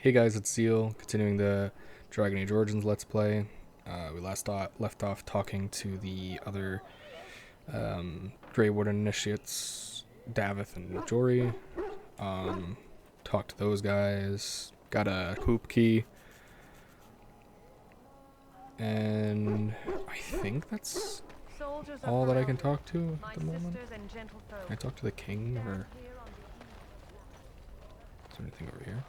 Hey guys, it's Zeal, continuing the Dragon Age Origins Let's Play. We left off talking to the other Grey Warden initiates, Davith and Jory. Talked to those guys, got a hoop key, and I think that's all that I can talk to at the moment. Can I talk to the king, or is there anything over here?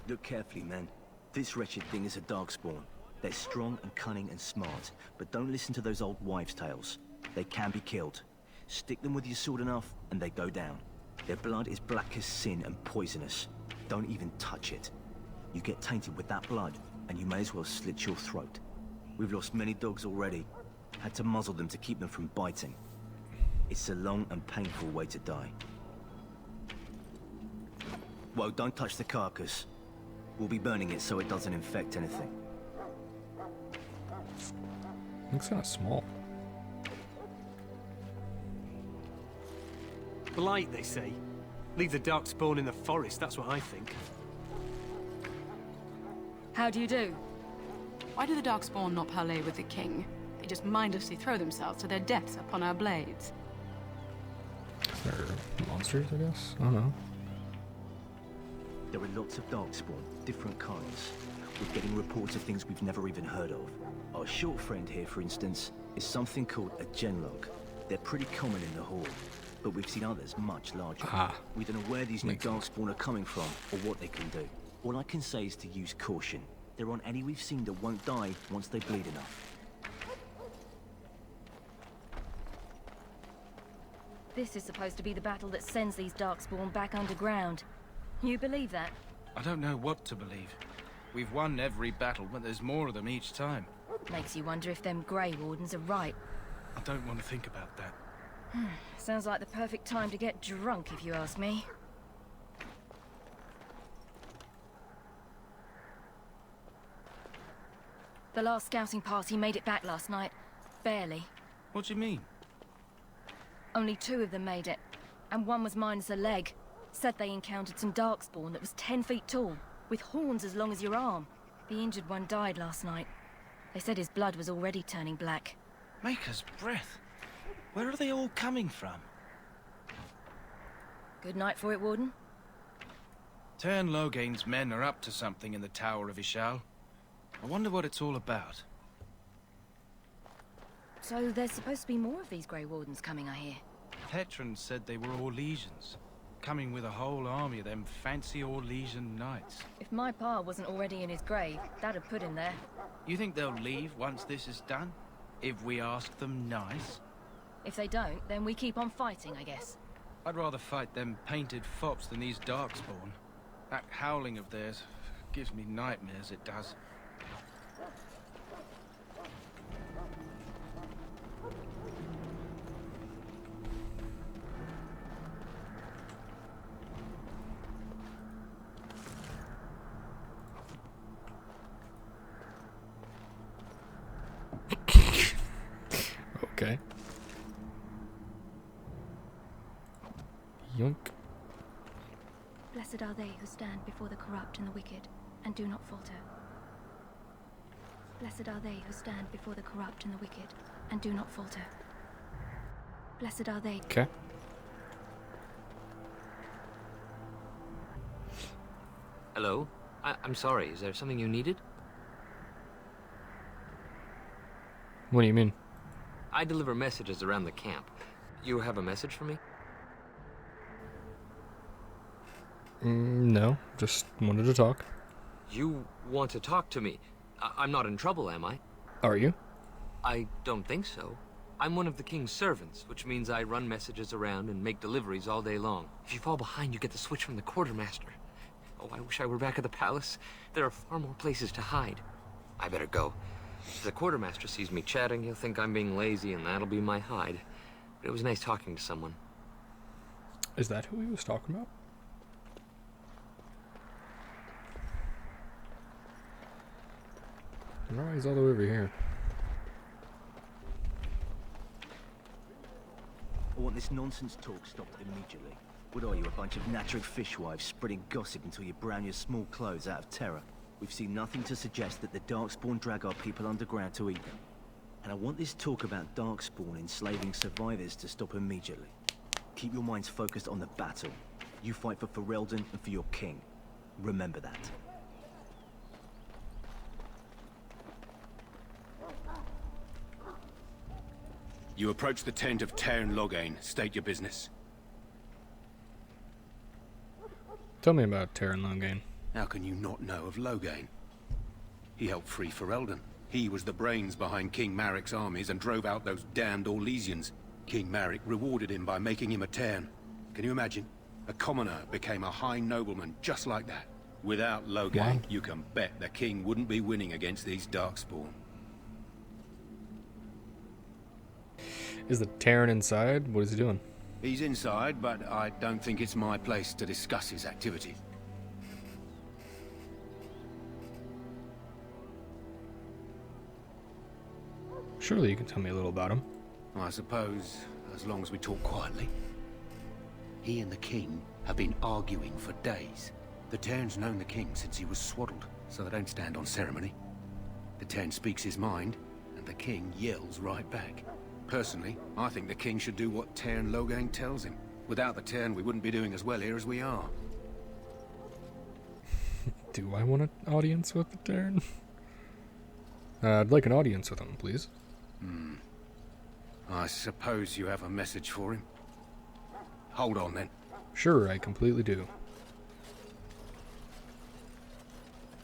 Look carefully, man. This wretched thing is a darkspawn. They're strong and cunning and smart, but don't listen to those old wives' tales. They can be killed. Stick them with your sword enough, and they go down. Their blood is black as sin and poisonous. Don't even touch it. You get tainted with that blood, and you may as well slit your throat. We've lost many dogs already. Had to muzzle them to keep them from biting. It's a long and painful way to die. Whoa, don't touch the carcass. We'll be burning it so it doesn't infect anything. Looks kind of small. Blight, they say. Leave the darkspawn in the forest, that's what I think. How do you do? Why do the Darkspawn not parley with the king? They just mindlessly throw themselves to their deaths upon our blades. They're monsters, I guess? I don't know. There are lots of darkspawn, different kinds. We're getting reports of things we've never even heard of. Our short friend here, for instance, is something called a genlog. They're pretty common in the Horde, but we've seen others much larger. We don't know where these new darkspawn are coming from, or what they can do. All I can say is to use caution. There aren't any we've seen that won't die once they bleed enough. This is supposed to be the battle that sends these darkspawn back underground. You believe that? I don't know what to believe. We've won every battle, but there's more of them each time. Makes you wonder if them Grey Wardens are right. I don't want to think about that. Sounds like the perfect time to get drunk, if you ask me. The last scouting party made it back last night. Barely. What do you mean? Only 2 of them made it, and one was minus a leg. Said they encountered some darkspawn that was 10 feet tall, with horns as long as your arm. The injured one died last night. They said his blood was already turning black. Maker's breath. Where are they all coming from? Good night for it, Warden. Tern Loghain's men are up to something in the Tower of Ishal. I wonder what it's all about. So there's supposed to be more of these Grey Wardens coming, I hear. Petron said they were Orlesians, coming with a whole army of them fancy Orlesian knights. If my pa wasn't already in his grave, that'd put him there. You think they'll leave once this is done? If we ask them nice? If they don't, then we keep on fighting, I guess. I'd rather fight them painted fops than these darkspawn. That howling of theirs gives me nightmares, it does. Okay. Yoink. Blessed are they who stand before the corrupt and the wicked, and do not falter. Blessed are they who stand before the corrupt and the wicked, and do not falter. Blessed are they. Okay. Hello? I'm sorry, is there something you needed? What do you mean? I deliver messages around the camp. You have a message for me? No, just wanted to talk. You want to talk to me? I'm not in trouble, am I? Are you? I don't think so. I'm one of the king's servants, which means I run messages around and make deliveries all day long. If you fall behind, you get the switch from the quartermaster. Oh, I wish I were back at the palace. There are far more places to hide. I better go. If the quartermaster sees me chatting, he'll think I'm being lazy, and that'll be my hide. But it was nice talking to someone. Is that who he was talking about? No, he's all the way over here. I want this nonsense talk stopped immediately. What are you, a bunch of Natric fishwives spreading gossip until you brown your small clothes out of terror? We've seen nothing to suggest that the Darkspawn drag our people underground to eat them. And I want this talk about Darkspawn enslaving survivors to stop immediately. Keep your minds focused on the battle. You fight for Ferelden and for your king. Remember that. You approach the tent of Teyrn Loghain. State your business. Tell me about Teyrn Loghain. How can you not know of Loghain? He helped free Ferelden. He was the brains behind King Maric's armies and drove out those damned Orlesians. King Maric rewarded him by making him a Teyrn. Can you imagine? A commoner became a high nobleman just like that. Without Loghain, Wow. you can bet the king wouldn't be winning against these Darkspawn. Is the Teyrn inside? What is he doing? He's inside, but I don't think it's my place to discuss his activity. Surely you can tell me a little about him. I suppose, as long as we talk quietly. He and the king have been arguing for days. The Teyrn's known the king since he was swaddled, so they don't stand on ceremony. The Teyrn speaks his mind, and the king yells right back. Personally, I think the king should do what Teyrn Loghain tells him. Without the Teyrn, we wouldn't be doing as well here as we are. Do I want an audience with the Teyrn? I'd like an audience with him, please. I suppose you have a message for him. Hold on, then. Sure, I completely do.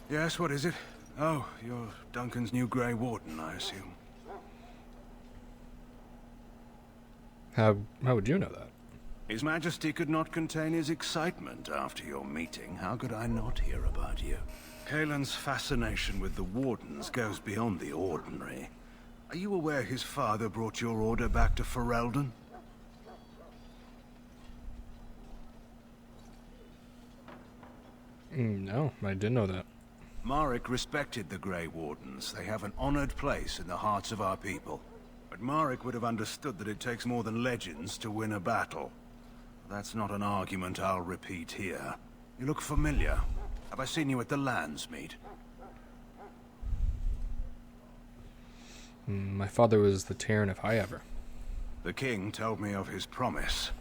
Yes, what is it? Oh, you're Duncan's new Grey Warden, I assume. How would you know that? His Majesty could not contain his excitement after your meeting. How could I not hear about you? Kaelin's fascination with the Wardens goes beyond the ordinary. Are you aware his father brought your order back to Ferelden? No, I didn't know that. Maric respected the Grey Wardens. They have an honored place in the hearts of our people. But Maric would have understood that it takes more than legends to win a battle. That's not an argument I'll repeat here. You look familiar. Have I seen you at the Landsmeet? My father was the Teyrn if I ever. The king told me of his promise.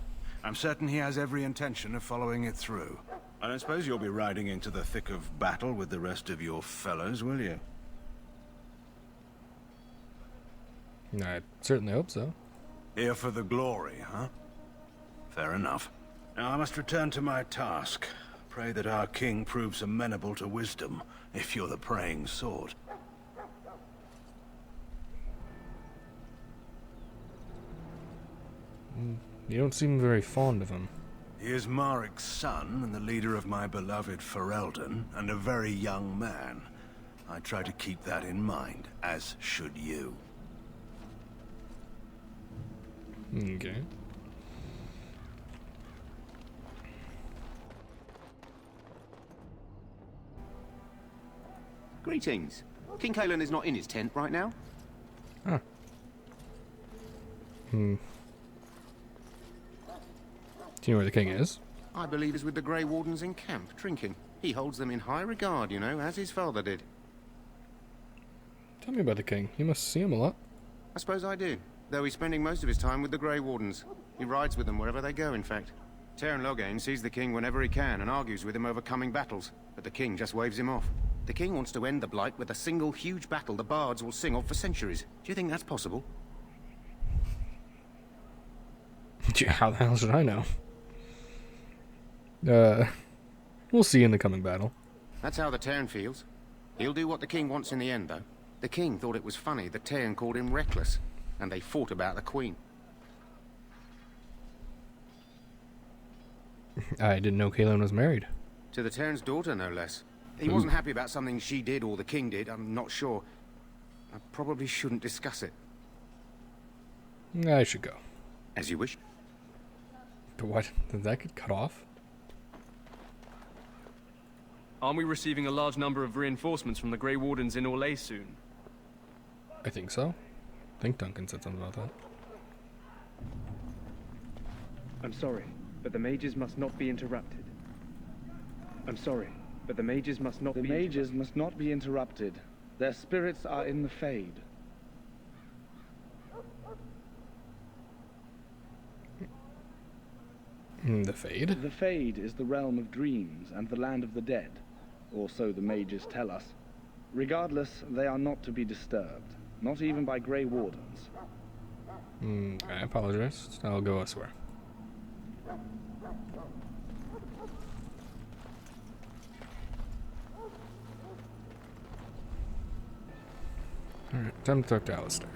I'm certain he has every intention of following it through. I don't suppose you'll be riding into the thick of battle with the rest of your fellows, will you? I certainly hope so. Here for the glory, huh? Fair enough. Now I must return to my task. Pray that our king proves amenable to wisdom, if you're the praying sort. You don't seem very fond of him. He is Maric's son and the leader of my beloved Ferelden, and a very young man. I try to keep that in mind, as should you. Okay. Greetings. King Kaelin is not in his tent right now. Huh. Do you know where the king is? I believe he's with the Grey Wardens in camp, drinking. He holds them in high regard, you know, as his father did. Tell me about the king. You must see him a lot. I suppose I do, though he's spending most of his time with the Grey Wardens. He rides with them wherever they go, in fact. Teyrn Loghain sees the king whenever he can and argues with him over coming battles, but the king just waves him off. The king wants to end the Blight with a single huge battle the bards will sing of for centuries. Do you think that's possible? How the hell should I know? We'll see in the coming battle. That's how the Teyrn feels. He'll do what the king wants in the end, though. The king thought it was funny the Teyrn called him reckless, and they fought about the queen. I didn't know Kaelin was married. To the Teyrn's daughter, no less. He wasn't happy about something she did or the king did, I'm not sure. I probably shouldn't discuss it. I should go. As you wish. But what? Did that get cut off? Aren't we receiving a large number of reinforcements from the Grey Wardens in Orlais soon? I think so. I think Duncan said something about that. I'm sorry, but the mages must not be interrupted. I'm sorry, but the mages must not be interrupted. The mages must not be interrupted. Their spirits are in the Fade. The Fade? The Fade is the realm of dreams and the land of the dead, or so the mages tell us. Regardless, they are not to be disturbed, not even by Grey Wardens. I apologize. I'll go elsewhere. Alright, time to talk to Alistair.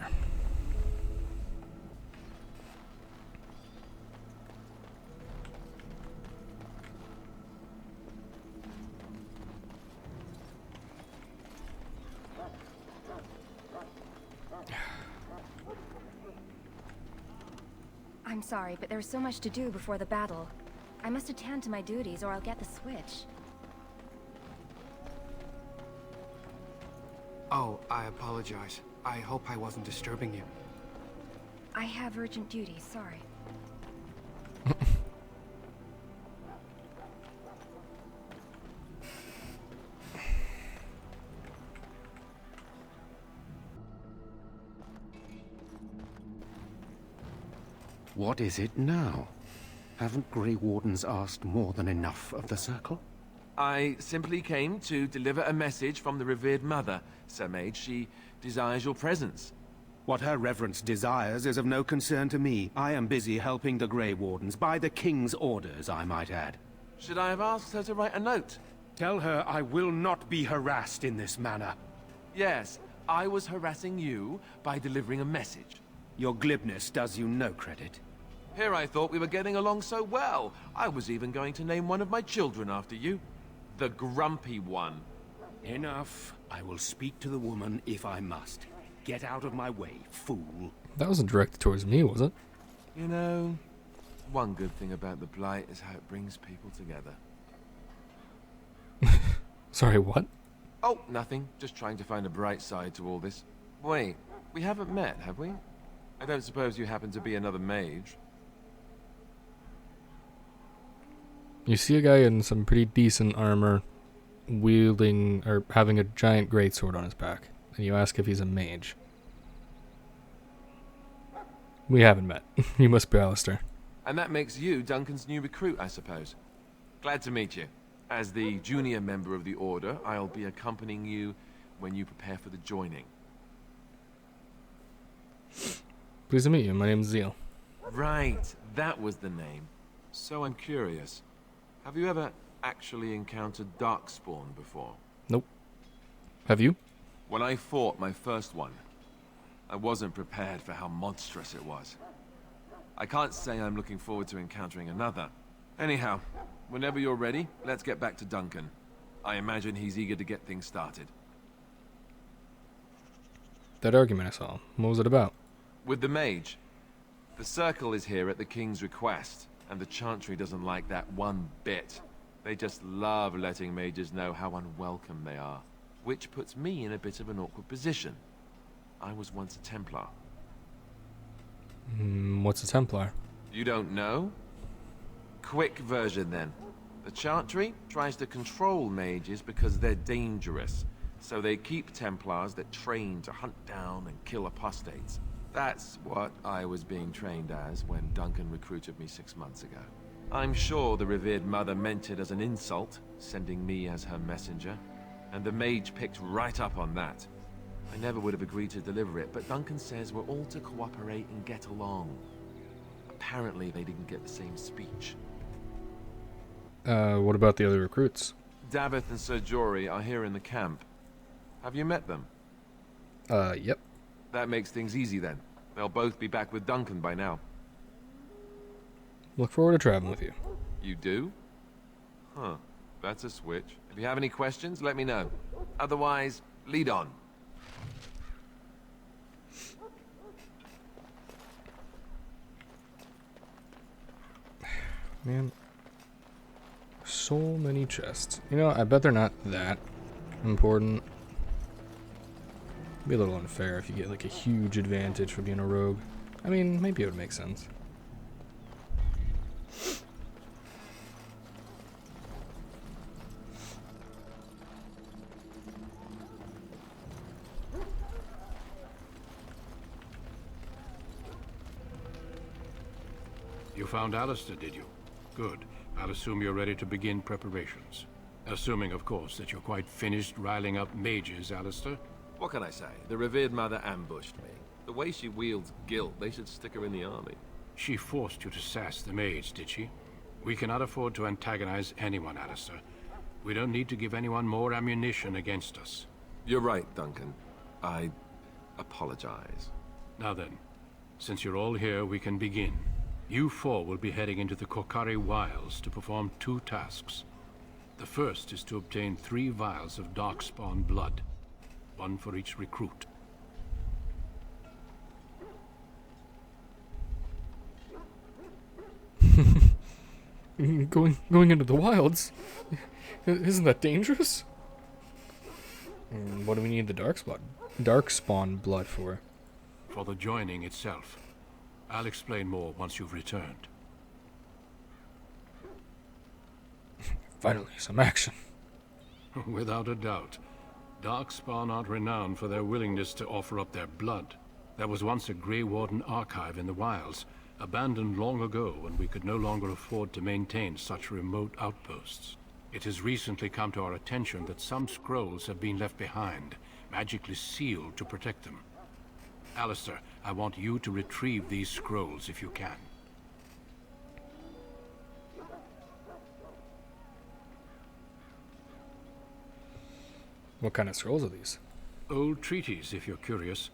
I'm sorry, but there's so much to do before the battle. I must attend to my duties or I'll get the switch. Oh, I apologize. I hope I wasn't disturbing you. I have urgent duties, sorry. What is it now? Haven't Grey Wardens asked more than enough of the Circle? I simply came to deliver a message from the revered mother, Sir Mage. She desires your presence. What her reverence desires is of no concern to me. I am busy helping the Grey Wardens, by the King's orders, I might add. Should I have asked her to write a note? Tell her I will not be harassed in this manner. Yes, I was harassing you by delivering a message. Your glibness does you no credit. Here I thought we were getting along so well. I was even going to name one of my children after you. The Grumpy One. Enough. I will speak to the woman if I must. Get out of my way, fool. That wasn't directed towards me, was it? You know, one good thing about the Blight is how it brings people together. Sorry, what? Oh, nothing. Just trying to find a bright side to all this. Wait, we haven't met, have we? I don't suppose you happen to be another mage? You see a guy in some pretty decent armor wielding or having a giant greatsword on his back, and you ask if he's a mage. We haven't met. You must be Alistair. And that makes you Duncan's new recruit, I suppose. Glad to meet you. As the junior member of the Order, I'll be accompanying you when you prepare for the joining. Pleased to meet you. My name's Zeal. Right, that was the name. So I'm curious. Have you ever actually encountered Darkspawn before? Nope. Have you? When I fought my first one, I wasn't prepared for how monstrous it was. I can't say I'm looking forward to encountering another. Anyhow, whenever you're ready, let's get back to Duncan. I imagine he's eager to get things started. That argument I saw. What was it about? With the mage. The Circle is here at the King's request, and the Chantry doesn't like that one bit. They just love letting mages know how unwelcome they are, which puts me in a bit of an awkward position. I was once a Templar. What's a Templar? You don't know? Quick version then. The Chantry tries to control mages because they're dangerous, so they keep Templars that train to hunt down and kill apostates. That's what I was being trained as when Duncan recruited me 6 months ago. I'm sure the revered mother meant it as an insult, sending me as her messenger, and the mage picked right up on that. I never would have agreed to deliver it, but Duncan says we're all to cooperate and get along. Apparently they didn't get the same speech. What about the other recruits? Davith and Sir Jory are here in the camp. Have you met them? Yep. That makes things easy then. They'll both be back with Duncan by now. Look forward to traveling with you. You do? Huh. That's a switch. If you have any questions, let me know. Otherwise, lead on. Man. So many chests. You know, I bet they're not that important. It'd be a little unfair if you get like a huge advantage for being a rogue. I mean, maybe it would make sense. You found Alistair, did you? Good. I'll assume you're ready to begin preparations. Assuming, of course, that you're quite finished riling up mages, Alistair. What can I say? The revered mother ambushed me. The way she wields guilt, they should stick her in the army. She forced you to sass the mage, did she? We cannot afford to antagonize anyone, Alistair. We don't need to give anyone more ammunition against us. You're right, Duncan. I apologize. Now then, since you're all here, we can begin. You four will be heading into the Korcari Wilds to perform 2 tasks. The first is to obtain 3 vials of Darkspawn blood, 1 for each recruit. Going into the wilds? Isn't that dangerous? What do we need the Darkspawn blood for? For the joining itself. I'll explain more once you've returned. Finally, some action. Without a doubt. Darkspawn aren't renowned for their willingness to offer up their blood. There was once a Grey Warden archive in the wilds, abandoned long ago when we could no longer afford to maintain such remote outposts. It has recently come to our attention that some scrolls have been left behind, magically sealed to protect them. Alistair, I want you to retrieve these scrolls if you can. What kind of scrolls are these? Old treaties, if you're curious.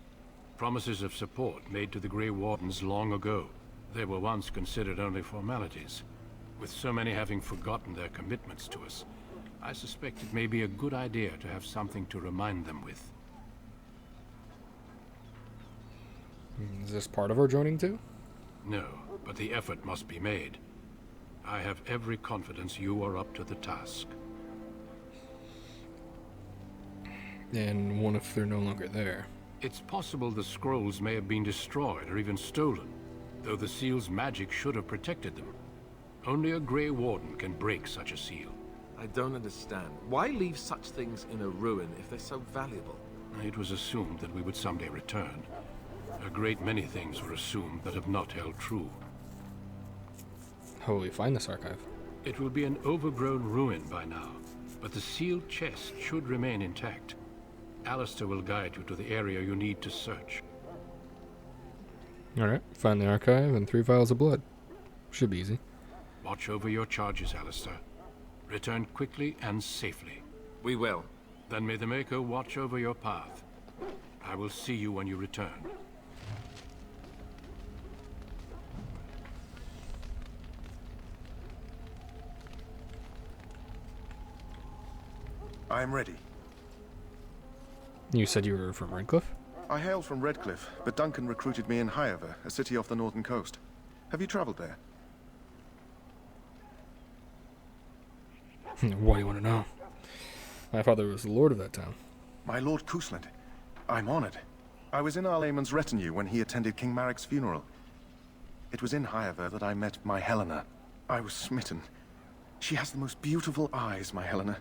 Promises of support made to the Grey Wardens long ago. They were once considered only formalities. With so many having forgotten their commitments to us, I suspect it may be a good idea to have something to remind them with. Is this part of our joining too? No, but the effort must be made. I have every confidence you are up to the task. And what if they're no longer there? It's possible the scrolls may have been destroyed or even stolen, though the seal's magic should have protected them. Only a Grey Warden can break such a seal. I don't understand. Why leave such things in a ruin if they're so valuable? It was assumed that we would someday return. A great many things were assumed that have not held true. How will we find this archive? It will be an overgrown ruin by now, but the sealed chest should remain intact. Alistair will guide you to the area you need to search. Alright, find the archive and 3 vials of blood. Should be easy. Watch over your charges, Alistair. Return quickly and safely. We will. Then may the Maker watch over your path. I will see you when you return. I am ready. You said you were from Redcliffe? I hail from Redcliffe, but Duncan recruited me in Highover, a city off the northern coast. Have you traveled there? What do you want to know? My father was the lord of that town. My Lord Cousland. I'm honored. I was in Arlayman's retinue when he attended King Maric's funeral. It was in Highover that I met my Helena. I was smitten. She has the most beautiful eyes, my Helena.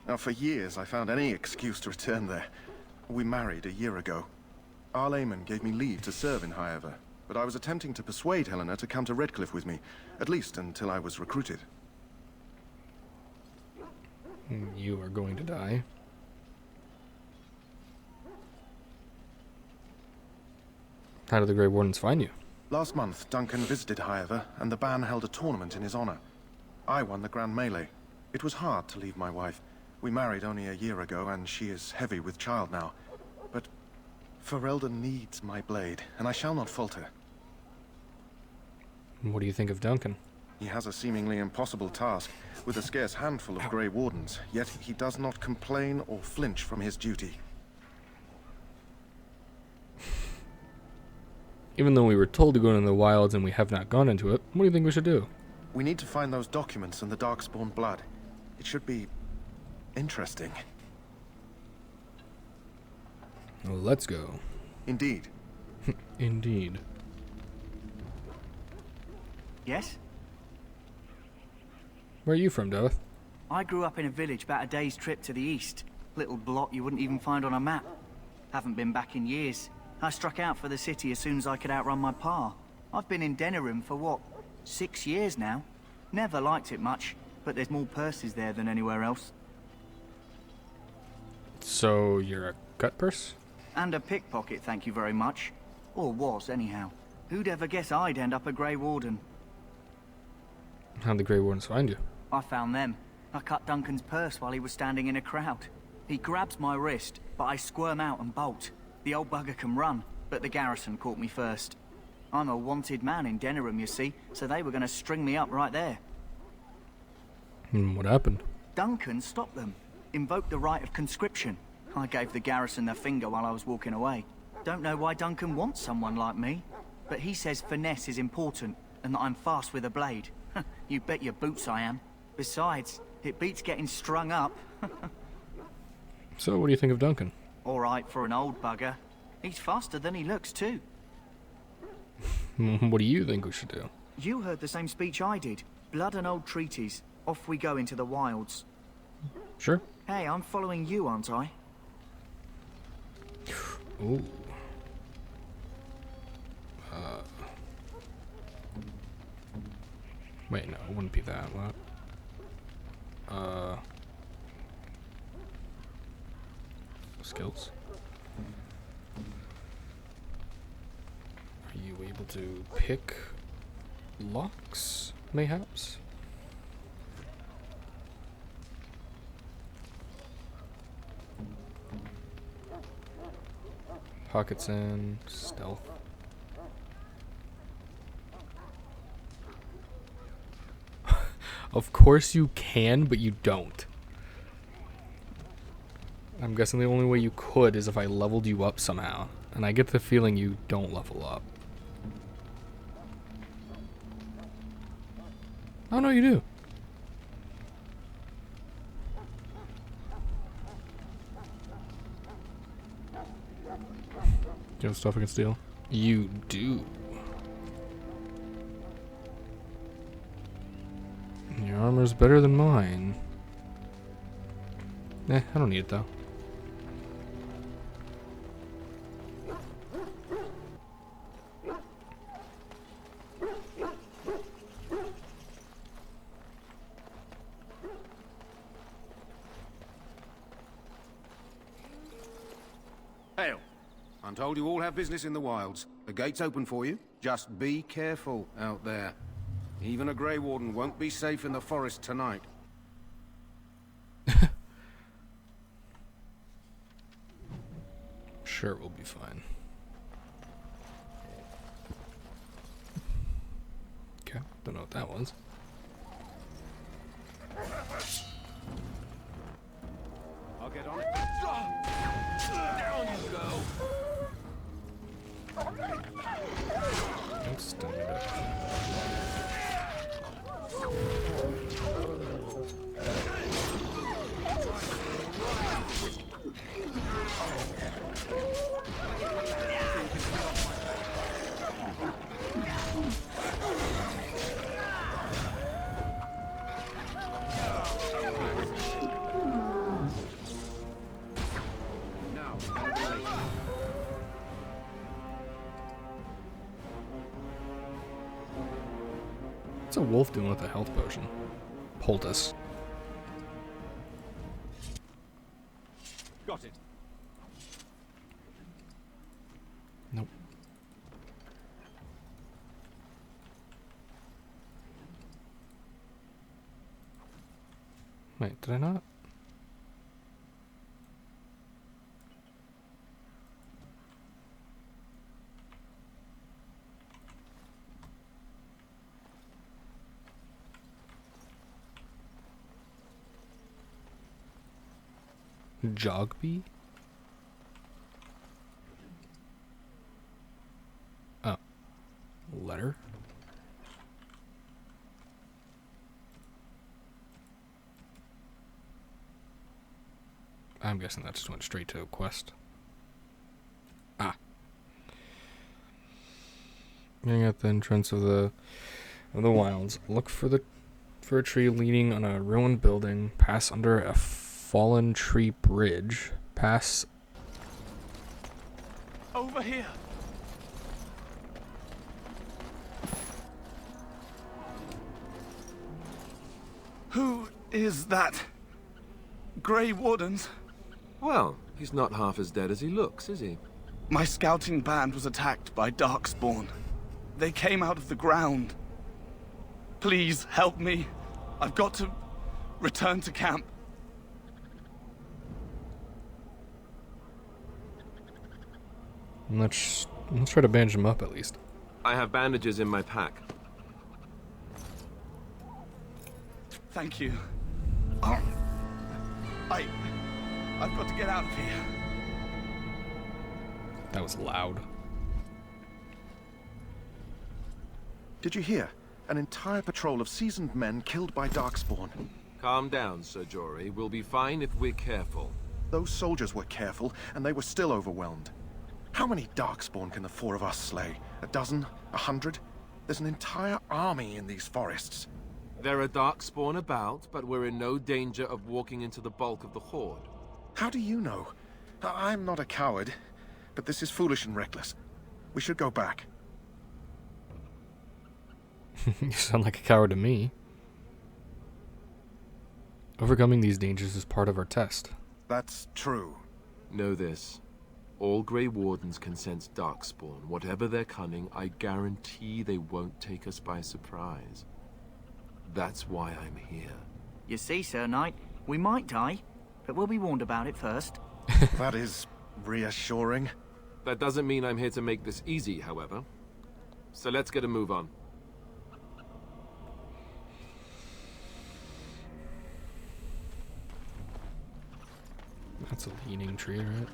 Now, for years, I found any excuse to return there. We married a year ago. Arlayman gave me leave to serve in Highover, but I was attempting to persuade Helena to come to Redcliffe with me, at least until I was recruited. You are going to die. How did the Grey Wardens find you? Last month, Duncan visited Highover, and the band held a tournament in his honor. I won the Grand Melee. It was hard to leave my wife. We married only a year ago, and she is heavy with child now. But Ferelden needs my blade, and I shall not falter. What do you think of Duncan? He has a seemingly impossible task, with a scarce handful of Grey Wardens, yet he does not complain or flinch from his duty. Even though we were told to go into the wilds and we have not gone into it, what do you think we should do? We need to find those documents and the Darkspawn blood. It should be interesting. Well, let's go. Indeed. Indeed. Yes? Where are you from, Davith? I grew up in a village about a day's trip to the east. Little blot you wouldn't even find on a map. Haven't been back in years. I struck out for the city as soon as I could outrun my pa. I've been in Denerim for what, 6 years now. Never liked it much, but there's more purses there than anywhere else. So you're a cut purse? And a pickpocket, thank you very much. Or was, anyhow. Who'd ever guess I'd end up a Grey Warden? How'd the Grey Wardens find you? I found them. I cut Duncan's purse while he was standing in a crowd. He grabs my wrist, but I squirm out and bolt. The old bugger can run, but the garrison caught me first. I'm a wanted man in Denerim, you see, so they were going to string me up right there. What happened? Duncan stopped them. Invoked the right of conscription. I gave the garrison the finger while I was walking away. Don't know why Duncan wants someone like me, but he says finesse is important and that I'm fast with a blade. You bet your boots I am. Besides, it beats getting strung up. So what do you think of Duncan? All right for an old bugger. He's faster than he looks too. What do you think we should do? You heard the same speech I did. Blood and old treaties. Off we go into the wilds. Sure. Hey, I'm following you, aren't I? Ooh. Wait, no, it wouldn't be that. What? Skills. Are you able to pick locks, mayhaps? Pockets in, stealth. Of course you can, but you don't. I'm guessing the only way you could is if I leveled you up somehow. And I get the feeling you don't level up. Oh no, you do. Do you have stuff I can steal? You do. Your armor's better than mine. I don't need it though. Hail. I'm told you all have business in the wilds. The gate's open for you. Just be careful out there. Even a Grey Warden won't be safe in the forest tonight. Sure, we'll be fine. Okay, don't know what that was. I'll get on it. Down you go. Don't stun it up. What's a wolf doing with a health potion? Poultice. Got it. Nope. Wait, did I not? Jogby? Oh. Letter? I'm guessing that just went straight to a quest. Ah. Getting at the entrance of the wilds. Look for a tree leaning on a ruined building. Pass under a fallen tree bridge. Pass. Over here. Who is that? Grey Wardens? Well, he's not half as dead as he looks, is he? My scouting band was attacked by Darkspawn. They came out of the ground. Please help me. I've got to return to camp. Let's try to bandage him up at least. I have bandages in my pack. Thank you. I've got to get out of here. That was loud. Did you hear? An entire patrol of seasoned men killed by Darkspawn. Calm down, Sir Jory. We'll be fine if we're careful. Those soldiers were careful, and they were still overwhelmed. How many Darkspawn can the four of us slay? A dozen? 100? There's an entire army in these forests. There are Darkspawn about, but we're in no danger of walking into the bulk of the Horde. How do you know? I'm not a coward, but this is foolish and reckless. We should go back. You sound like a coward to me. Overcoming these dangers is part of our test. That's true. Know this. All Grey Wardens can sense Darkspawn. Whatever their cunning, I guarantee they won't take us by surprise. That's why I'm here. You see, Sir Knight, we might die, but we'll be warned about it first. That is reassuring. That doesn't mean I'm here to make this easy, however. So let's get a move on. That's a leaning tree, right?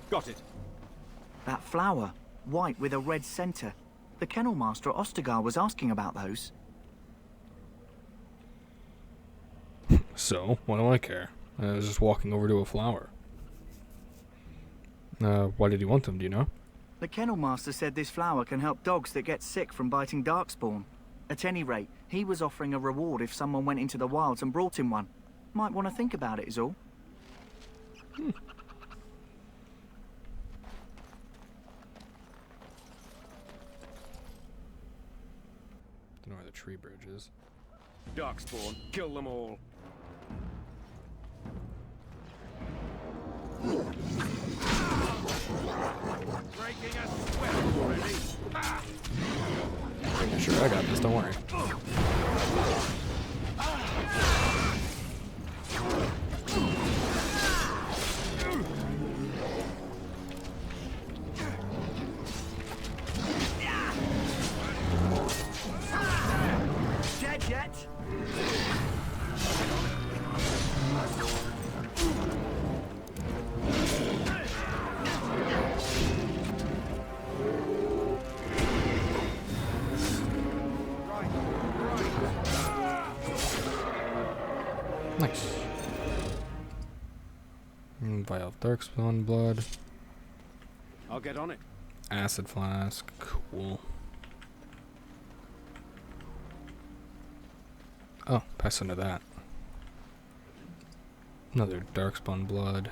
Got it. That flower, white with a red center. The kennel master at Ostagar was asking about those. So, what do I care? I was just walking over to a flower. Why did he want them, do you know? The kennel master said this flower can help dogs that get sick from biting Darkspawn. At any rate, he was offering a reward if someone went into the wilds and brought him one. Might want to think about it is all. Don't know where the tree bridge is. Darkspawn, kill them all. Breaking a sweat already. Yeah, sure, I got this, don't worry. Dead yet? Nice. Vial of Darkspawn blood. I'll get on it. Acid flask. Cool. Oh, pass into that. Another Darkspawn blood.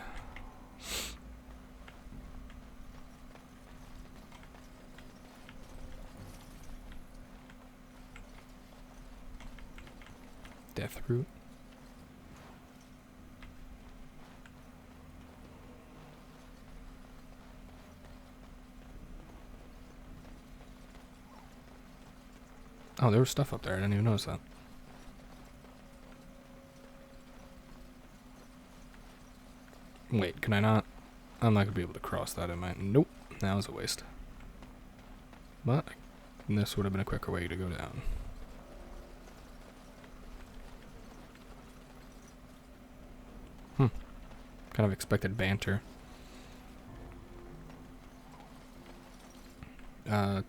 Death root. Oh, there was stuff up there. I didn't even notice that. Wait, can I not? I'm not going to be able to cross that, am I? Nope. That was a waste. But this would have been a quicker way to go down. Kind of expected banter.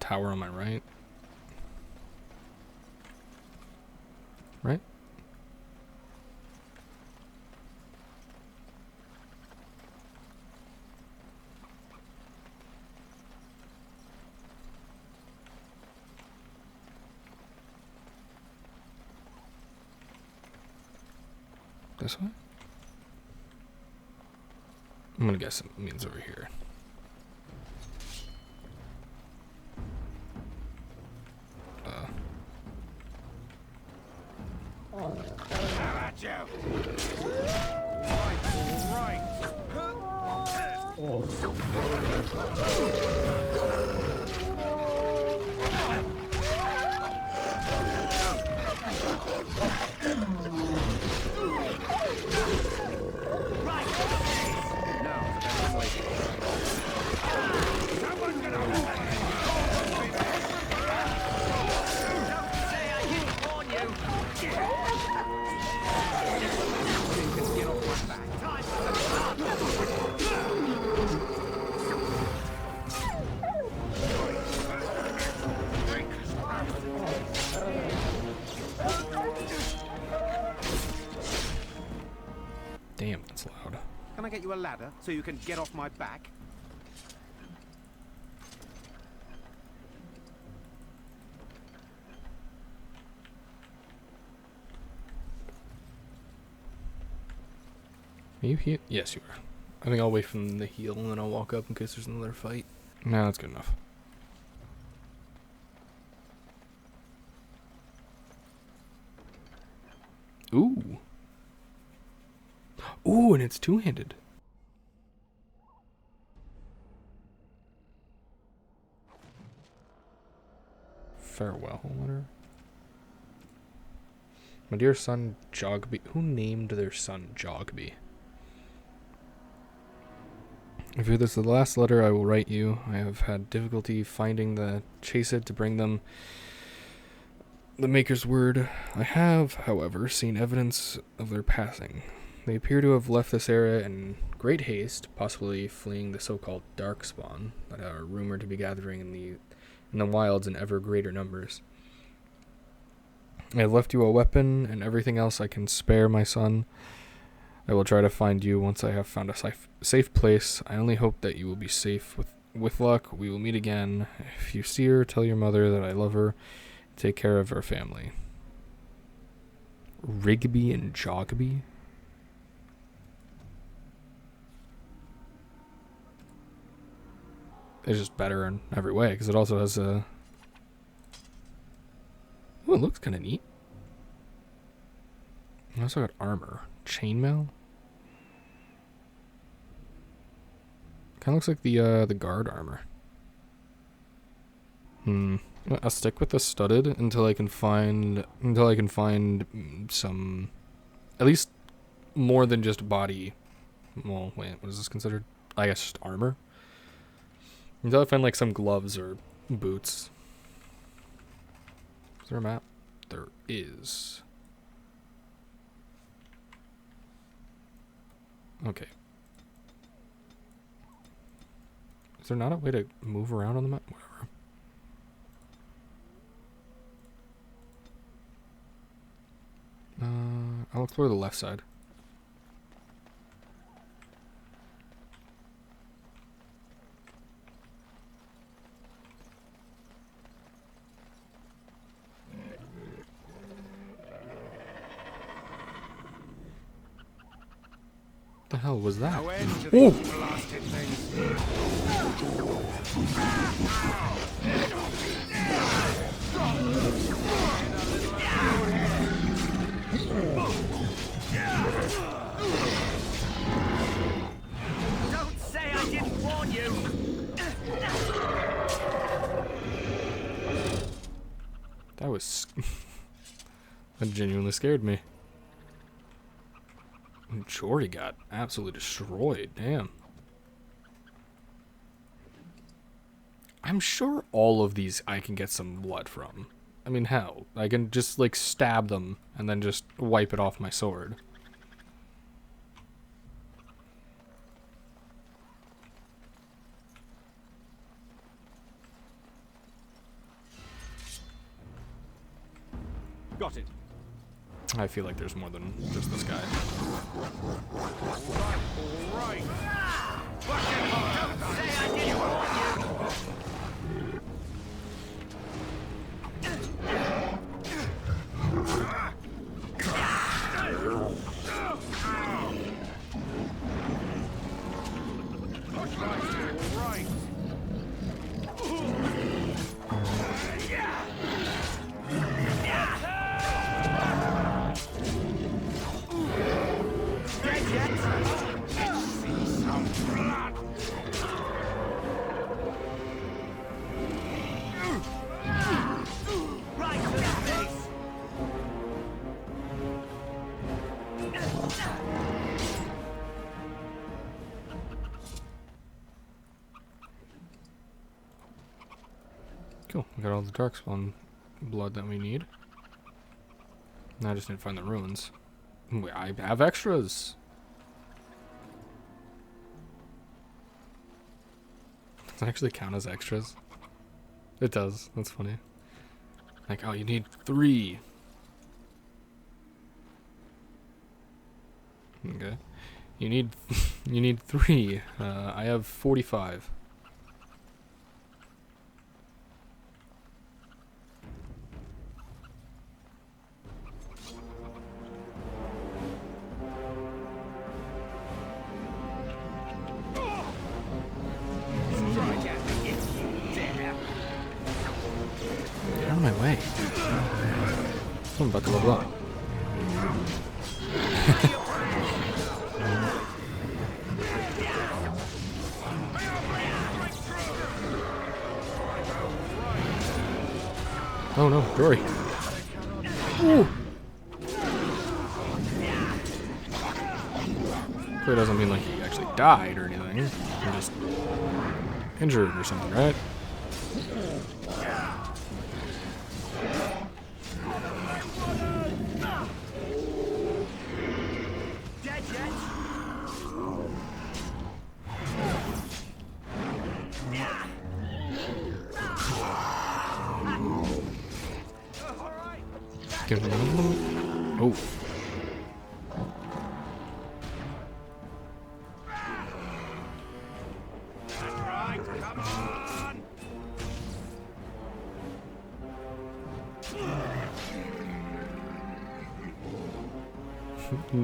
Tower on my right. Right? This way? I'm gonna guess it means over here. Damn, that's loud. Can I get you a ladder so you can get off my back? Are you here? Yes, you are. I think I'll wait for them to heal and then I'll walk up in case there's another fight. No, that's good enough. Ooh. Ooh, and it's two-handed. Farewell letter. My dear son, Jogby. Who named their son Jogby? If this is the last letter I will write you, I have had difficulty finding the chased to bring them the Maker's word. I have, however, seen evidence of their passing. They appear to have left this area in great haste, possibly fleeing the so-called Darkspawn that are rumored to be gathering in the wilds in ever greater numbers. I have left you a weapon and everything else I can spare, my son. I will try to find you once I have found a safe place. I only hope that you will be safe. With luck, we will meet again. If you see her, tell your mother that I love her. Take care of her family. Rigby and Jogby? It's just better in every way, because it also has a... Oh, it looks kind of neat. I also got armor. Chainmail? Kind of looks like the guard armor. I'll stick with the studded until I can find some, at least more than just body. Well, wait, what is this considered? I guess just armor. Until I find like some gloves or boots. Is there a map? There is. Okay. Is there not a way to move around on the map? Whatever. I'll explore the left side. The hell was that? Oh! Don't say I didn't warn you. That was... that genuinely scared me. Jordy got absolutely destroyed. Damn. I'm sure all of these I can get some blood from. I mean, hell, I can just like stab them and then just wipe it off my sword. Got it. I feel like there's more than just this guy. All right. Don't say I didn't warn you. Cool, we got all the Darkspawn blood that we need. Now I just need to find the ruins. I have extras! Does it actually count as extras? It does, that's funny. Like, oh, you need 3. Okay. You need 3. I have 45. Get out of my way. I'm about to level up. Oh no, Dory. Ooh. Clear doesn't mean like he actually died or anything. He just injured or something, right? Give him a little. Oh.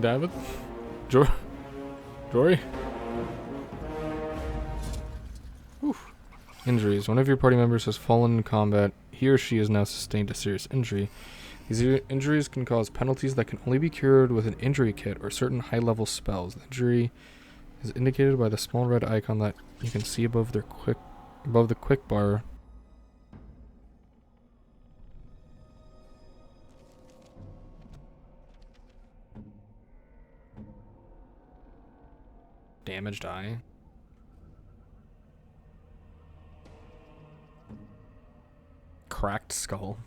David? Jory? Oof. Injuries. One of your party members has fallen in combat. He or she has now sustained a serious injury. These injuries can cause penalties that can only be cured with an injury kit or certain high-level spells. The injury is indicated by the small red icon that you can see above the quick bar. Damaged eye. Cracked skull.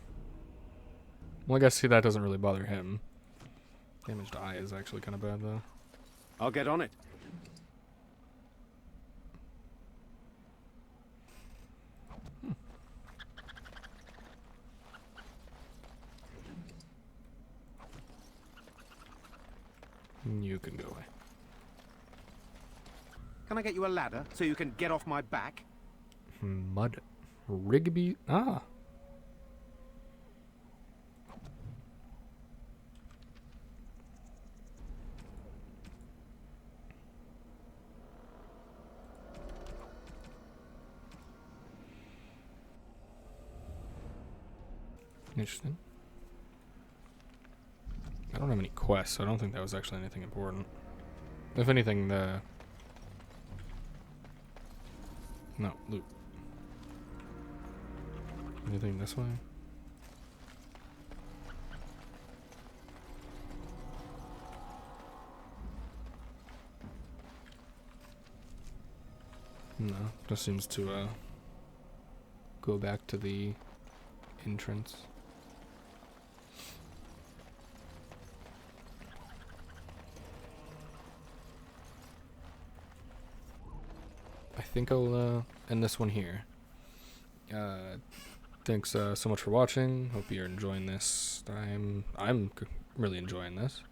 Well, I guess see that doesn't really bother him. Damaged eye is actually kind of bad though. I'll get on it. You can go away. Can I get you a ladder so you can get off my back? Mud. Rigby. Ah. Interesting. I don't have any quests, so I don't think that was actually anything important. If anything, the... No, loot. Anything this way? No, just seems to go back to the entrance. I think I'll end this one here. Thanks so much for watching. Hope you're enjoying this. I'm really enjoying this.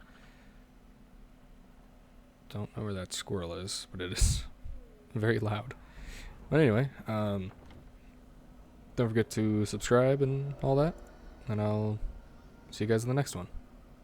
Don't know where that squirrel is, but it is very loud. But anyway, don't forget to subscribe and all that, and I'll see you guys in the next one.